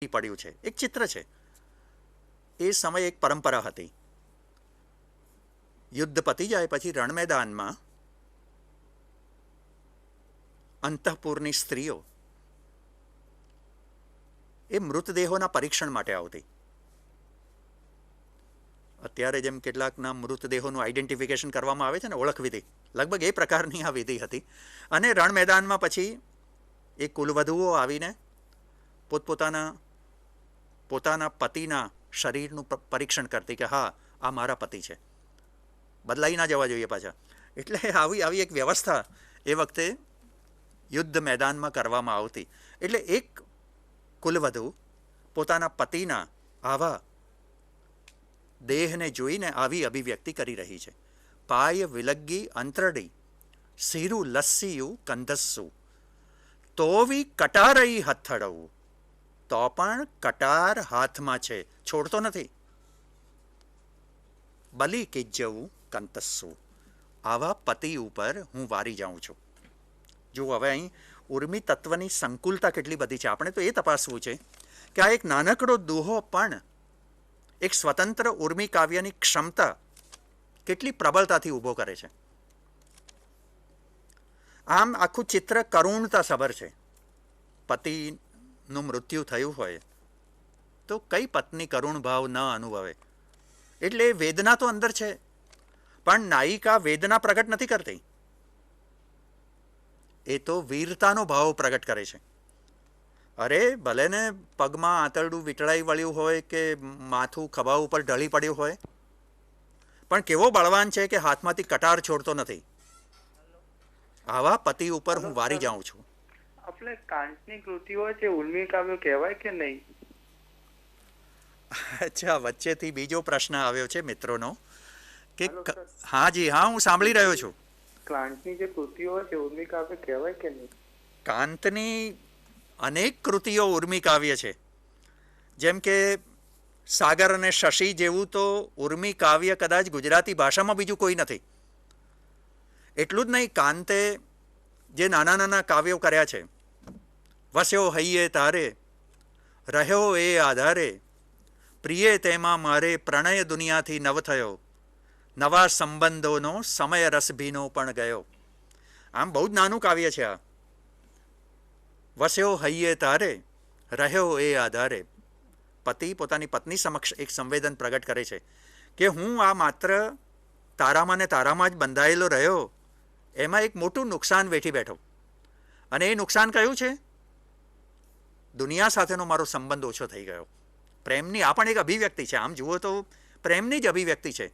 પડ્યું છે. એક ચિત્ર છે. એ સમયે એક પરંપરા હતી. યુદ્ધ પતી જાય પછી રણ મેદાનમાં અંતઃપુરની સ્ત્રીઓ એ મૃતદેહોના પરીક્ષણ માટે આવતી. અત્યારે જેમ કેટલાકના મૃતદેહોનું આઈડેન્ટિફિકેશન કરવામાં આવે છે ને, ઓળખ વિધિ, લગભગ એ પ્રકારની આ વિધિ હતી. અને રણ મેદાનમાં પછી એ કુલવધુઓ આવીને પોતાના પતિના શરીરનું પરીક્ષણ કરતી કે હા, આ મારા પતિ છે, બદલાઈ ના જવા જોઈએ પાછા. એટલે આવી એક વ્યવસ્થા એ વખતે યુદ્ધ મેદાનમાં કરવામાં આવતી. એટલે એક કુલવધુ પોતાના પતિના આવા દેહને જોઈને આવી અભિવ્યક્તિ કરી રહી છે. પાય વિલગ્ગી અંતરડી સીરુ લસ્સીયું કંદસ્સુ તોવી કટારઈ હથડવું, તો પણ કટાર હાથમાં છે, છોડતો નથી. બલી કિજ્જવું કંતસ્સુ, આવા પતિ ઉપર હું વારી જાઉં છું. જો હવે અહીં ઉર્મી તત્વની સંકુલતા કેટલી બધી છે, આપણે તો એ તપાસવું છે કે આ એક નાનકડો દુહો પણ એક સ્વતંત્ર ઉર્મી કાવ્યની ક્ષમતા કેટલી પ્રબળતાથી ઊભો કરે છે. આમ આખું ચિત્ર કરુણતા સભર છે. પતિનું મૃત્યુ થયું હોય તો કઈ પત્ની કરુણ ભાવ ન અનુભવે? એટલે વેદના તો અંદર છે, પણ નાયિકા વેદના પ્રગટ નથી કરતી, એ તો વીરતાનો ભાવ પ્રગટ કરે છે. અરે ભલે ને પગમાં આંતરડું વીંટળાઈ વળ્યું હોય કે માથું ખભા ઉપર ઢળી પડ્યું હોય, પણ કેવો બળવાન છે કે હાથમાંથી કટાર છોડતો નથી. આવા પતિ ઉપર હું વારી જાઉં છું. આપણે કાંતની કૃતિઓ છે ઉર્મી કાવ્યો કહેવાય કે નહીં? અચ્છા, વચ્ચેથી બીજો પ્રશ્ન આવ્યો છે મિત્રોનો કે હા જી હા, હું સાંભળી રહ્યો છું. કાંતની જે કૃતિઓ છે ઉર્મી કાવ્ય કહેવાય કે નહીં? કાંતની અનેક કૃતિઓ ઉર્મી કાવ્ય છે. જેમ કે સાગર અને શશી જેવું તો ઉર્મી કાવ્ય કદાચ ગુજરાતી ભાષામાં બીજું કોઈ નથી. એટલું જ નહીં, કાંતે જે નાના નાના કાવ્યો કર્યા છે, વસ્યો હૈયે તારે, રહ્યો એ આધારે, પ્રિયે તેમાં મારે, પ્રણય દુનિયાથી નવ થયો, નવા સંબંધોનો સમય રસ ભીનો પણ ગયો. આમ બહુ જ નાનું કાવ્ય છે આ. વસ્યો હૈયે તારે, રહ્યો એ આધારે. પતિ પોતાની પત્ની સમક્ષ એક સંવેદન પ્રગટ કરે છે કે હું આ માત્ર તારામાં ને તારામાં જ બંધાયેલો રહ્યો, એમાં એક મોટું નુકસાન વેઠી બેઠો. અને એ નુકસાન કયું છે? દુનિયા સાથેનો મારો સંબંધ ઓછો થઈ ગયો. પ્રેમની આ પણ એક અભિવ્યક્તિ છે. આમ જુઓ તો પ્રેમની જ અભિવ્યક્તિ છે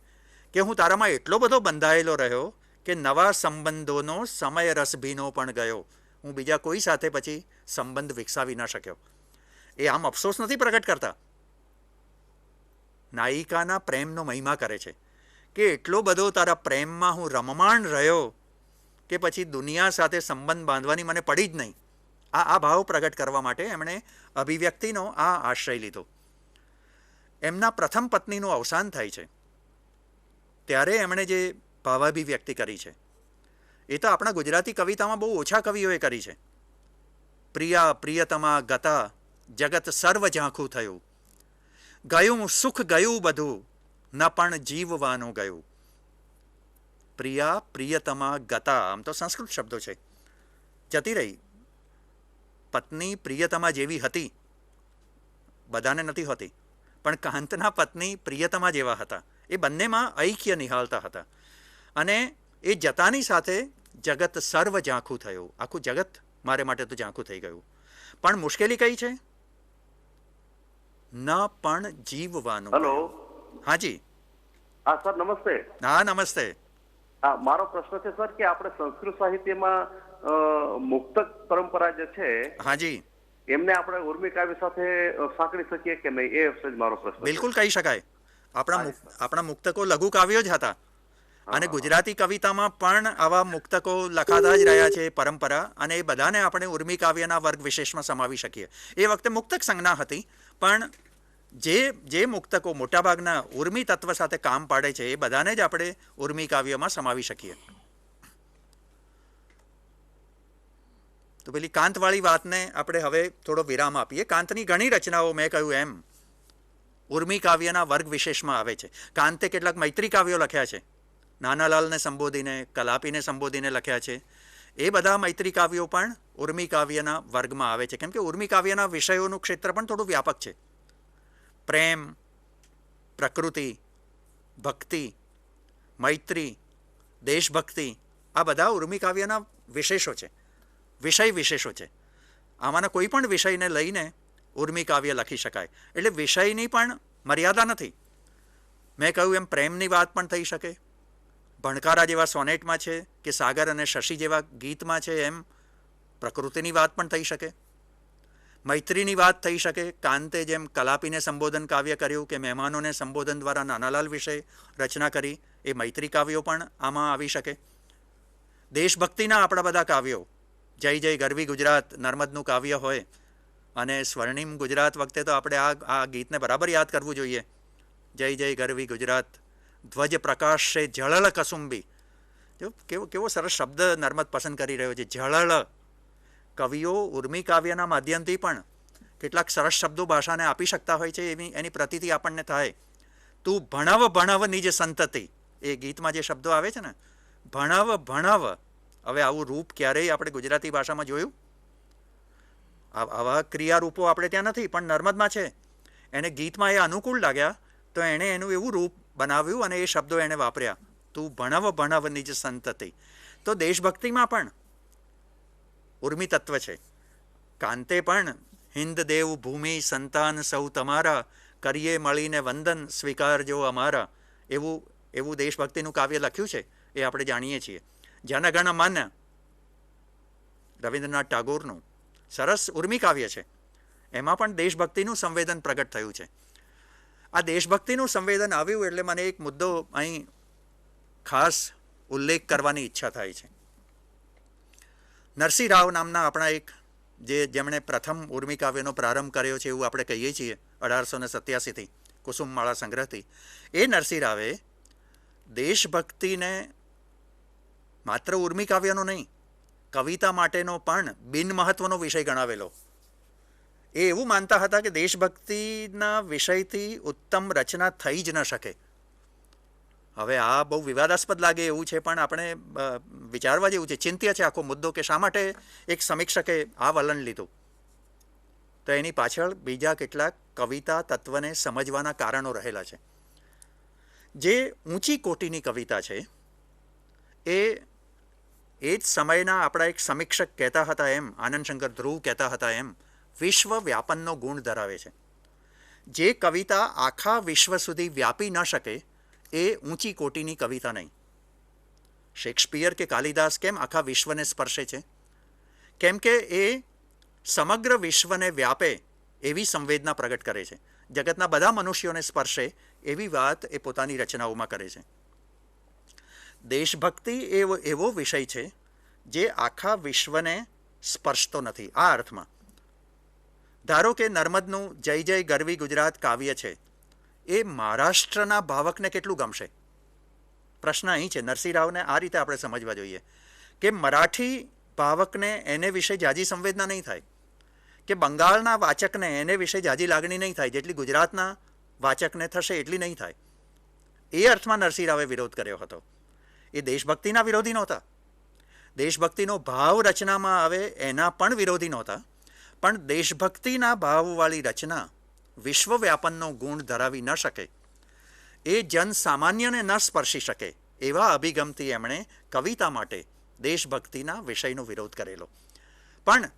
કે હું તારામાં એટલો બધો બંધાયેલો રહ્યો કે નવા સંબંધોનો સમય રસભીનો પણ ગયો. હું બીજા કોઈ સાથે પછી સંબંધ વિકસાવી ન શક્યો. એ આમ અફસોસ નથી પ્રગટ કરતા, નાયિકાના પ્રેમનો મહિમા કરે છે કે એટલો બધો તારા પ્રેમમાં હું રમમાણ રહ્યો કે પછી દુનિયા સાથે સંબંધ બાંધવાની મને પડી જ નહીં. આ ભાવ પ્રગટ કરવા માટે એમણે અભિવ્યક્તિનો આ આશ્રય લીધો. એમના પ્રથમ પત્નીનું અવસાન થાય છે ત્યારે એમણે જે ભાવાભિવ્યક્તિ કરી છે એ તો આપણા ગુજરાતી કવિતામાં બહુ ઓછા કવિઓએ કરી છે. પ્રિયા પ્રિયતમા ગતા, જગત સર્વ ઝાંખું થયું, ગયું સુખ ગયું બધું, ન પણ જીવવાનું ગયું. પ્રિયા પ્રિયતમા ગતા, આમ તો સંસ્કૃત શબ્દો છે, જતી રહી. પત્ની પ્રિયતમા જેવી હતી, બધાને નથી હોતી, પણ કાંતના પત્ની પ્રિયતમા જેવા હતા. એ બંનેમાં ઐક્ય નિહાળતા હતા. અને એ જતાની સાથે જગત સર્વ ઝાંખું થયું. આખું જગત મારે માટે તો ઝાંખું થઈ ગયું. પણ મુશ્કેલી કઈ છે? ન પણ જીવવાનું. હેલો, હાજી. હા સર, નમસ્તે. હા નમસ્તે. હા, મારો પ્રશ્ન છે સર કે આપણે સંસ્કૃત સાહિત્યમાં મુક્તક પરંપરા જે છે, હાજી, એમને આપણે ઉર્મી કાવ્ય સાથે સાંકળી શકીએ કે નહીં, એ મારો પ્રશ્ન. બિલકુલ કહી શકાય. આપણા મુક્તકો લઘુ કાવ્યો જ હતા. અને ગુજરાતી કવિતામાં પણ આવા મુક્તકો લખાતા જ રહ્યા છે પરંપરા, અને એ બધાને આપણે ઉર્મી કાવ્યના વર્ગ વિશેષમાં સમાવી શકીએ. એ વખતે મુક્તક સંજ્ઞા હતી, પણ જે મુક્તકો મોટાભાગના ઉર્મી તત્વ સાથે કામ પાડે છે એ બધાને જ આપણે ઉર્મી કાવ્યમાં સમાવી શકીએ. તો પેલી કાંતવાળી વાતને આપણે હવે થોડો વિરામ આપીએ. કાંતની ઘણી રચનાઓ મેં કહ્યું એમ ઉર્મી કાવ્યના વર્ગ વિશેષમાં આવે છે. કાંતે કેટલાક મૈત્રી કાવ્યો લખ્યા છે, નાનાલાલને સંબોધીને, કલાપીને સંબોધીને લખ્યા છે. એ બધા મૈત્રી કાવ્યો પણ ઉર્મી કાવ્યના વર્ગમાં આવે છે, કેમ કે ઉર્મી કાવ્યના વિષયોનું ક્ષેત્ર પણ થોડું વ્યાપક છે. પ્રેમ, પ્રકૃતિ, ભક્તિ, મૈત્રી, દેશભક્તિ, આ બધા ઉર્મી કાવ્યના વિશેષો છે, વિષય વિશેષો છે. આમાંના કોઈ પણ વિષયને લઈને ઉર્મી કાવ્ય લખી શકાય. એટલે વિષયની પણ મર્યાદા નથી. મેં કહ્યું એમ પ્રેમની વાત પણ થઈ શકે, ભણકારા જેવા સોનેટમાં છે, કે સાગર અને શશી જેવા ગીતમાં છે એમ પ્રકૃતિની વાત પણ થઈ શકે, મૈત્રીની વાત થઈ શકે, કાંતે જેમ કલાપીને સંબોધન કાવ્ય કર્યું કે મહેમાનોને સંબોધન દ્વારા નાનાલાલ વિશે રચના કરી, એ મૈત્રી કાવ્યો પણ આમાં આવી શકે. દેશભક્તિના આપણા બધા કાવ્યો, જય જય ગરવી ગુજરાત નર્મદનું કાવ્ય હોય, અને સ્વર્ણિમ ગુજરાત વખતે તો આપણે આ ગીતને બરાબર યાદ કરવું જોઈએ. જય જય ગરવી ગુજરાત ધ્વજ પ્રકાશ છે ઝળળ કસુંબી. જો કેવો સરસ શબ્દ નર્મદ પસંદ કરી રહ્યો છે, ઝળળ. કવિઓ ઉર્મી કાવ્યના માધ્યમથી પણ કેટલાક સરસ શબ્દો ભાષાને આપી શકતા હોય છે, એની પ્રતીતિ આપણને થાય. તું ભણવ ભણવ નિજ સંતતિ, એ ગીતમાં જે શબ્દો આવે છે ને, ભણવ ભણવ. હવે આવું રૂપ ક્યારેય આપણે ગુજરાતી ભાષામાં જોયું? આવા ક્રિયારૂપો આપણે ત્યાં નથી, પણ નર્મદમાં છે. એને ગીતમાં એ અનુકૂળ લાગ્યા તો એણે એનું એવું રૂપ બનાવ્યું અને એ શબ્દો એણે વાપર્યા, તું ભણવ ભણવ નિજ સંતતિ. તો દેશભક્તિમાં પણ ઉર્મી તત્વ છે. કાંતે પણ હિન્દ દેવ ભૂમિ સંતાન સૌ તમારા, કરીએ મળીને વંદન સ્વીકારજો અમારા, એવું દેશભક્તિનું કાવ્ય લખ્યું છે, એ આપણે જાણીએ છીએ. જનગણ મન રવિન્દ્રનાથ ટાગોરનું સરસ ઉર્મી કાવ્ય છે, એમાં પણ દેશભક્તિનું સંવેદન પ્રગટ થયું છે. આ દેશભક્તિનું સંવેદન આવ્યું એટલે મને એક મુદ્દો અહીં ખાસ ઉલ્લેખ કરવાની ઈચ્છા થાય છે. નરસિંહ રાવ નામના આપણા એક જેમણે પ્રથમ ઉર્મી કાવ્યનો પ્રારંભ કર્યો છે એવું આપણે કહીએ છીએ 1887થી કુસુમમાળા સંગ્રહથી. એ નરસિંહ રાવે દેશભક્તિને માત્ર ઉર્મી કાવ્યનો નહીં, કવિતા માટેનો પણ બિનમહત્વનો વિષય ગણાવેલો. એ એવું માનતા હતા કે દેશભક્તિના વિષયથી ઉત્તમ રચના થઈ જ ન શકે. હવે આ બહુ વિવાદાસ્પદ લાગે એવું છે, પણ આપણે વિચારવા જેવું છે, ચિંત્ય છે આખો મુદ્દો કે શા માટે એક સમીક્ષકે આ વલણ લીધું. તો એની પાછળ બીજા કેટલાક કવિતા તત્વને સમજવાના કારણો રહેલા છે. જે ઊંચી કોટીની કવિતા છે એ જ સમયના આપણા એક સમીક્ષક કહેતા હતા એમ, આનંદશંકર ધ્રુવ કહેતા હતા એમ, વિશ્વ વ્યાપનનો ગુણ ધરાવે છે. જે કવિતા આખા વિશ્વ સુધી વ્યાપી ન શકે એ ઊંચી કોટીની કવિતા નહીં. શેક્સપિયર કે કાલિદાસ કેમ આખા વિશ્વને સ્પર્શે છે? કેમ કે એ સમગ્ર વિશ્વને વ્યાપે એવી સંવેદના પ્રગટ કરે છે, જગતના બધા મનુષ્યોને સ્પર્શે એવી વાત એ પોતાની રચનાઓમાં કરે છે. દેશભક્તિ એવો વિષય છે જે આખા વિશ્વને સ્પર્શતો નથી. આ અર્થમાં ધારો કે નર્મદનું જય જય ગરવી ગુજરાત કાવ્ય છે, એ મહારાષ્ટ્રના ભાવકને કેટલું ગમશે? પ્રશ્ન અહીં છે. નરસિંહ રાવને આ રીતે આપણે સમજવા જોઈએ કે મરાઠી ભાવકને એને વિશે જાજી સંવેદના નહીં થાય, કે બંગાળના વાચકને એને વિશે જાજી લાગણી નહીં થાય, જેટલી ગુજરાતના વાચકને થશે એટલી નહીં થાય. એ અર્થમાં નરસિંહ રાવે વિરોધ કર્યો હતો. એ દેશભક્તિના વિરોધી નહોતા, દેશભક્તિનો ભાવ રચનામાં આવે એના પણ વિરોધી નહોતા, પણ દેશભક્તિના ભાવવાળી રચના વિશ્વવ્યાપનનો ગુણ ધરાવી ન શકે, એ જન સામાન્યને ન સ્પર્શી શકે, એવા અભિગમથી એમણે કવિતા માટે દેશભક્તિના વિષયનો વિરોધ કરેલો. પણ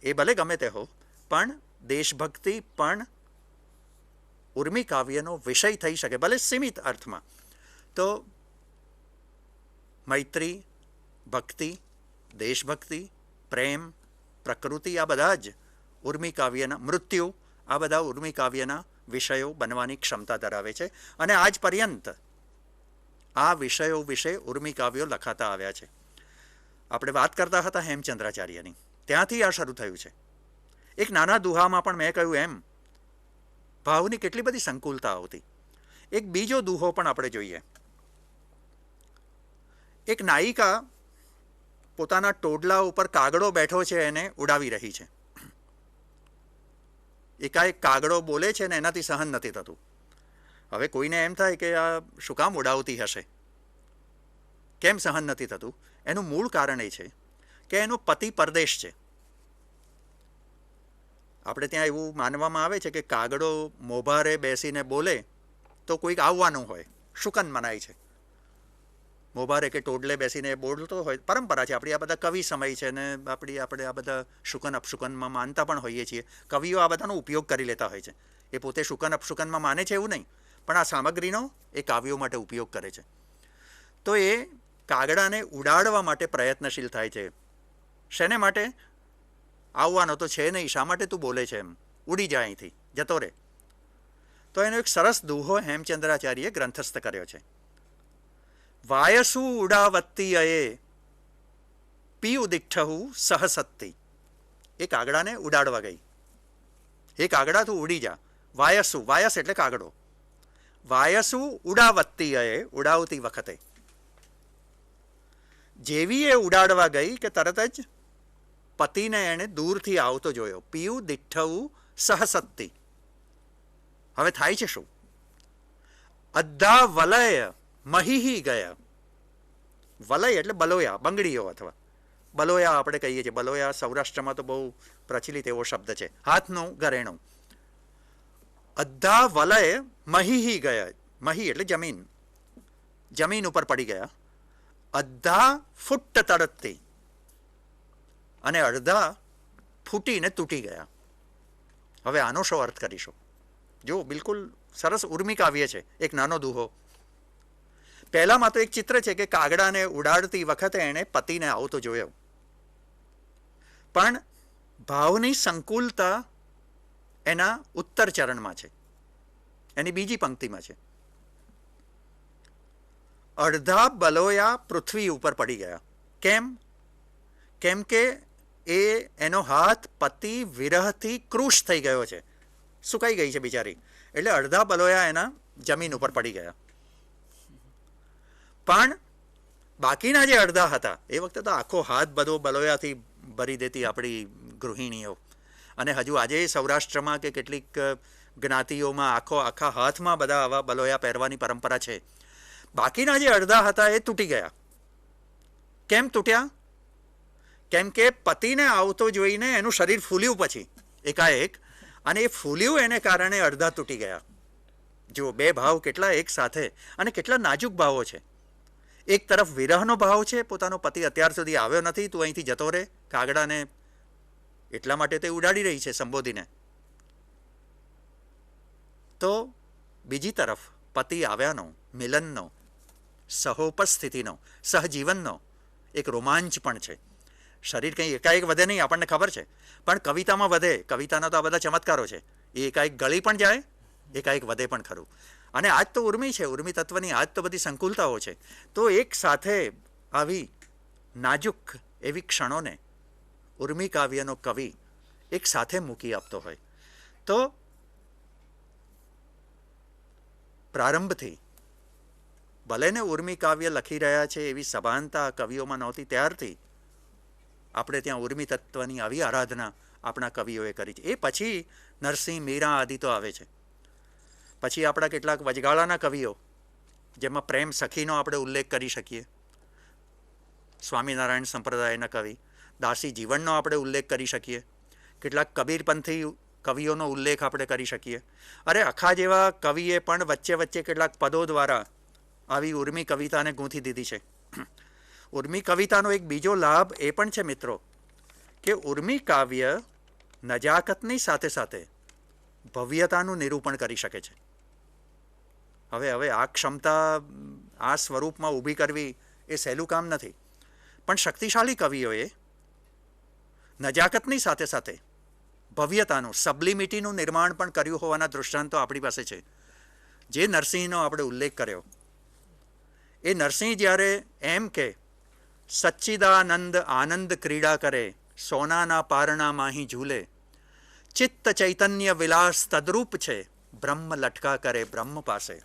એ ભલે ગમે તે હો, પણ દેશભક્તિ પણ ઉર્મી કાવ્યનો વિષય થઈ શકે, ભલે સીમિત અર્થમાં. તો મૈત્રી, ભક્તિ, દેશભક્તિ, પ્રેમ, પ્રકૃતિ, આ બધા જ ઉર્મી કાવ્યના, મૃત્યુ, આ બધા ઉર્મી કાવ્યના વિષયો બનવાની ક્ષમતા ધરાવે છે. અને આજ પર્યંત આ વિષયો વિશે ઉર્મી કાવ્યો લખાતા આવ્યા છે. આપણે વાત કરતા હતા હેમચંદ્રાચાર્યની, ત્યાંથી આ શરૂ થયું છે. એક નાના દુહામાં પણ મેં કહ્યું એમ ભાવની કેટલી બધી સંકુલતા આવતી. એક બીજો દુહો પણ આપણે જોઈએ. એક નાયિકા પોતાના ટોડલા ઉપર કાગડો બેઠો છે એને ઉડાવી રહી છે. એકાએક કાગડો બોલે છે ને એનાથી સહન નથી થતું. હવે કોઈને એમ થાય કે આ શું કામ ઉડાવતી હશે, કેમ સહન નથી થતું? એનું મૂળ કારણ એ છે કે એનો પતિ પરદેશ છે. આપણે ત્યાં એવું માનવામાં આવે છે કે કાગડો મોભારે બેસીને બોલે તો કોઈક આવવાનું હોય, શુકન મનાય છે. મોભારે કે ટોડલે બેસીને બોલતો હોય, પરંપરા છે આપણી. આ બધા કવિ સમય છે ને આપણે આ બધા શુકન અપશુકનમાં માનતા પણ હોઈએ છીએ. કવિઓ આ બધાનો ઉપયોગ કરી લેતા હોય છે. એ પોતે શુકન અપશુકનમાં માને છે એવું નહીં, પણ આ સામગ્રીનો એ કાવ્યો માટે ઉપયોગ કરે છે. તો એ કાગડાને ઉડાડવા માટે પ્રયત્નશીલ થાય છે. શેને માટે? આવવાનો તો છે નહીં, શા માટે તું બોલે છે એમ, ઉડી જાય અહીંથી, જતો રહે. તો એનો એક સરસ દુહો હેમચંદ્રાચાર્યએ ગ્રંથસ્થ કર્યો છે. વાયસુ ઉડાવત્તી અયે પીયુ દિઠ્ઠહુ સહસત્તી. એ કાગડાને ઉડાડવા ગઈ. એ કાગડા તું ઉડી જા. વાયસુ, વાયસ એટલે કાગડો. વાયસુ ઉડાવત્તી અયે, ઉડાવતી વખતે. જેવી એ ઉડાડવા ગઈ કે તરત જ પતિને એણે દૂરથી આવતો જોયો. પીયુ દિઠ્ઠહુ સહસત્તી. હવે થાય છે શું? અદ્ધા વલય મહીહી ગયા. વલય એટલે બલોયા, બંગડીઓ અથવા બલોયા આપણે કહીએ છીએ. બલોયા સૌરાષ્ટ્રમાં તો બહુ પ્રચલિત એવો શબ્દ છે, હાથનું ઘરેણું. અદ્ધા વલય મહીહી ગયા. મહી એટલે જમીન, જમીન ઉપર પડી ગયા. અદ્ધા ફૂટ તડતતી, અને અડધા ફૂટીને તૂટી ગયા. હવે આનો શો અર્થ કરીશું? જો બિલકુલ સરસ ઉર્મી કાવ્ય છે, એક નાનો દુહો. પહેલામાં તો એક ચિત્ર છે કે કાગડાને ઉડાડતી વખતે એણે પતિને આવતો જોયો, પણ ભાવની સંકુલતા એના ઉત્તર ચરણમાં છે, એની બીજી પંક્તિમાં છે. અડધા બલોયા પૃથ્વી ઉપર પડી ગયા. કેમ? કેમ કે એનો હાથ પતિ વિરહથી કૃશ થઈ ગયો છે, સુકાઈ ગઈ છે બિચારી. એટલે અડધા બલોયા એના જમીન ઉપર પડી ગયા. પણ બાકીના જે અડધા હતા, એ વખતે તો આખો હાથ બધો બલોયાથી ભરી દેતી આપણી ગૃહિણીઓ. અને હજુ આજે સૌરાષ્ટ્રમાં કે કેટલીક જ્ઞાતિઓમાં આખા હાથમાં બધા આવા બલોયા પહેરવાની પરંપરા છે. બાકીના જે અડધા હતા એ તૂટી ગયા. કેમ તૂટ્યા? કેમ કે પતિને આવતો જોઈને એનું શરીર ફૂલ્યું પછી એકાએક, અને એ ફૂલ્યું એને કારણે અડધા તૂટી ગયા. જુઓ, બે ભાવ કેટલા એક સાથે, અને કેટલા નાજુક ભાવો છે. એક તરફ વિરહનો ભાવ છે, પોતાનો પતિ અત્યાર સુધી આવ્યો નથી, તું અહીંથી જતો રહે. કાગડાને એટલા માટે તે ઉડાડી રહી છે સંબોધીને. તો બીજી તરફ પતિ આવ્યાનો, મિલનનો, સહોપસ્થિતિનો, સહજીવનનો એક રોમાંચ પણ છે. શરીર કંઈ એકાએક વધે નહીં, આપણને ખબર છે, પણ કવિતામાં વધે. કવિતાના તો આ બધા ચમત્કારો છે. એ એકાએક ગળી પણ જાય, એકાએક વધે પણ ખરું. અને આજ તો ઉર્મી છે, ઉર્મી તત્વની આજ તો બધી સંકુલતાઓ છે. તો એક સાથે આવી નાજુક એવી ક્ષણોને ઉર્મી કાવ્યનો કવિ એક સાથે મૂકી આપતો હોય. તો પ્રારંભથી ભલે ને ઉર્મી કાવ્ય લખી રહ્યા છે એવી સભાનતા કવિઓમાં નહોતી, ત્યારથી આપણે ત્યાં ઉર્મી તત્વની આવી આરાધના આપણા કવિઓએ કરી છે. એ પછી નરસિંહ, મીરા આદિ તો આવે છે. પછી આપણા કેટલાક વચગાળાના કવિઓ, જેમાં પ્રેમ સખીનો આપણે ઉલ્લેખ કરી શકીએ, સ્વામિનારાયણ સંપ્રદાયના કવિ. દાસી જીવનનો આપણે ઉલ્લેખ કરી શકીએ. કેટલાક કબીરપંથી કવિઓનો ઉલ્લેખ આપણે કરી શકીએ. અરે અખા જેવા કવિએ પણ વચ્ચે વચ્ચે કેટલાક પદો દ્વારા આવી ઉર્મી કવિતાને ગૂંથી દીધી છે. ઉર્મી કવિતાનો એક બીજો લાભ એ પણ છે મિત્રો, કે ઉર્મી કાવ્ય નજાકતની સાથે સાથે ભવ્યતાનું નિરૂપણ કરી શકે છે. હવે આ ક્ષમતા આ સ્વરૂપમાં ઊભી કરવી એ સહેલું કામ નથી, પણ શક્તિશાળી કવિઓએ નજાકતની સાથે સાથે ભવ્યતાનું, સબ્લિમિટીનું નિર્માણ પણ કર્યું હોવાના દૃષ્ટાંતો આપણી પાસે છે. જે નરસિંહનો આપણે ઉલ્લેખ કર્યો, એ નરસિંહ જ્યારે એમ કે સચ્ચિદાનંદ આનંદ ક્રીડા કરે, સોનાના પારણા માહી ઝૂલે, ચિત્ત ચૈતન્ય વિલાસ તદરૂપ છે, બ્રહ્મ લટકા કરે બ્રહ્મ પાસે.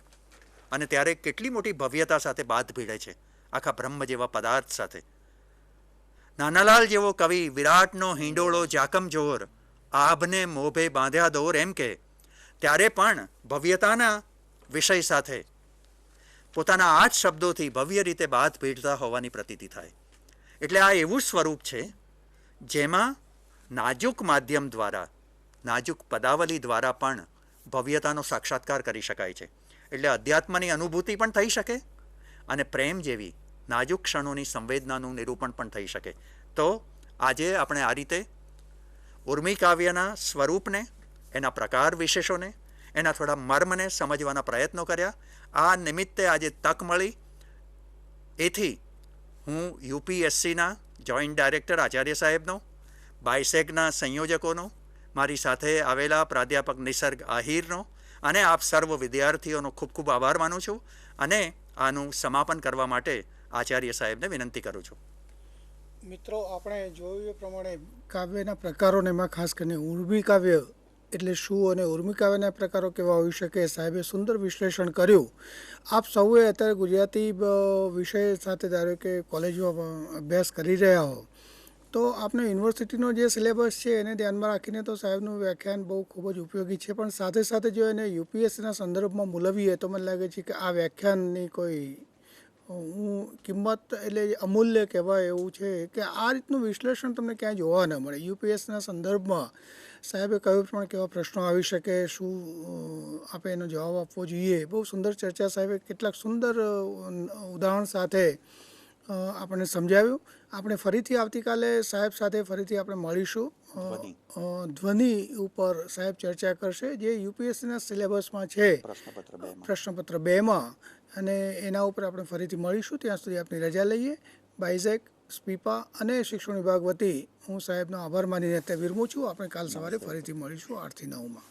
અને ત્યારે કેટલી મોટી ભવ્યતા સાથે બાદ ભીડે છે, આખા બ્રહ્મ જેવા પદાર્થ સાથે. નાનાલાલ જેવો કવિ વિરાટનો હિંડોળો જાકમ જોર, આભને મોભે બાંધ્યા દોર એમ કે ત્યારે પણ ભવ્યતાના વિષય સાથે પોતાના આ જ શબ્દોથી ભવ્ય રીતે બાથ ભીડતા હોવાની પ્રતીતિ થાય. એટલે આ એવું સ્વરૂપ છે જેમાં નાજુક માધ્યમ દ્વારા, નાજુક પદાવલી દ્વારા પણ ભવ્યતાનો સાક્ષાત્કાર કરી શકાય છે. એટલે અધ્યાત્મની અનુભૂતિ પણ થઈ શકે અને પ્રેમ જેવી નાજુક ક્ષણોની સંવેદનાનું નિરૂપણ પણ થઈ શકે. તો આજે આપણે આ રીતે ઉર્મી કાવ્યના સ્વરૂપને, એના પ્રકાર વિશેષોને, એના થોડા મર્મને સમજવાના પ્રયત્નો કર્યા. આ નિમિત્તે આજે તક મળી એથી હું યુપીએસસીના જોઈન્ટ ડાયરેક્ટર આચાર્ય સાહેબનો, બાયસેગના સંયોજકોનો, મારી સાથે આવેલા પ્રાધ્યાપક નિસર્ગ આહિરનો અને આપ સર્વ વિદ્યાર્થીઓનો ખૂબ ખૂબ આભાર માનું છું અને આનું સમાપન કરવા માટે આચાર્ય સાહેબને વિનંતી કરું છું. મિત્રો, આપણે જોયું એ પ્રમાણે કાવ્યના પ્રકારોને એમાં ખાસ કરીને ઉર્મી કાવ્ય એટલે શું અને ઉર્મી કાવ્યના પ્રકારો કેવા હોઈ શકે, સાહેબે સુંદર વિશ્લેષણ કર્યું. આપ સૌએ અત્યારે ગુજરાતી વિષય સાથે ધારો કે કોલેજમાં અભ્યાસ કરી રહ્યા હો તો આપણે યુનિવર્સિટીનો જે સિલેબસ છે એને ધ્યાનમાં રાખીને તો સાહેબનું વ્યાખ્યાન બહુ ખૂબ જ ઉપયોગી છે, પણ સાથે સાથે જો એને યુપીએસસીના સંદર્ભમાં મૂલવીએ તો મને લાગે છે કે આ વ્યાખ્યાનની કોઈ કિંમત એટલે અમૂલ્ય કહેવાય એવું છે કે આ રીતનું વિશ્લેષણ તમને ક્યાંય જોવા ન મળે. યુપીએસસીના સંદર્ભમાં સાહેબે કહ્યું પણ કેવા પ્રશ્નો આવી શકે, શું આપણે એનો જવાબ આપવો જોઈએ. બહુ સુંદર ચર્ચા સાહેબે કેટલાક સુંદર ઉદાહરણ સાથે આપણને સમજાવ્યું. આપણે ફરીથી આવતીકાલે સાહેબ સાથે ફરીથી આપણે મળીશું. ધ્વનિ ઉપર સાહેબ ચર્ચા કરશે જે યુપીએસસીના સિલેબસમાં છે પ્રશ્નપત્ર 2માં, અને એના ઉપર આપણે ફરીથી મળીશું. ત્યાં સુધી આપની રજા લઈએ. બાયઝેક, સ્પીપા અને શિક્ષણ વિભાગ વતી હું સાહેબનો આભાર માનીને અત્યારે વિરમું છું. આપણે કાલ સવારે ફરીથી મળીશું 8 થી 9માં.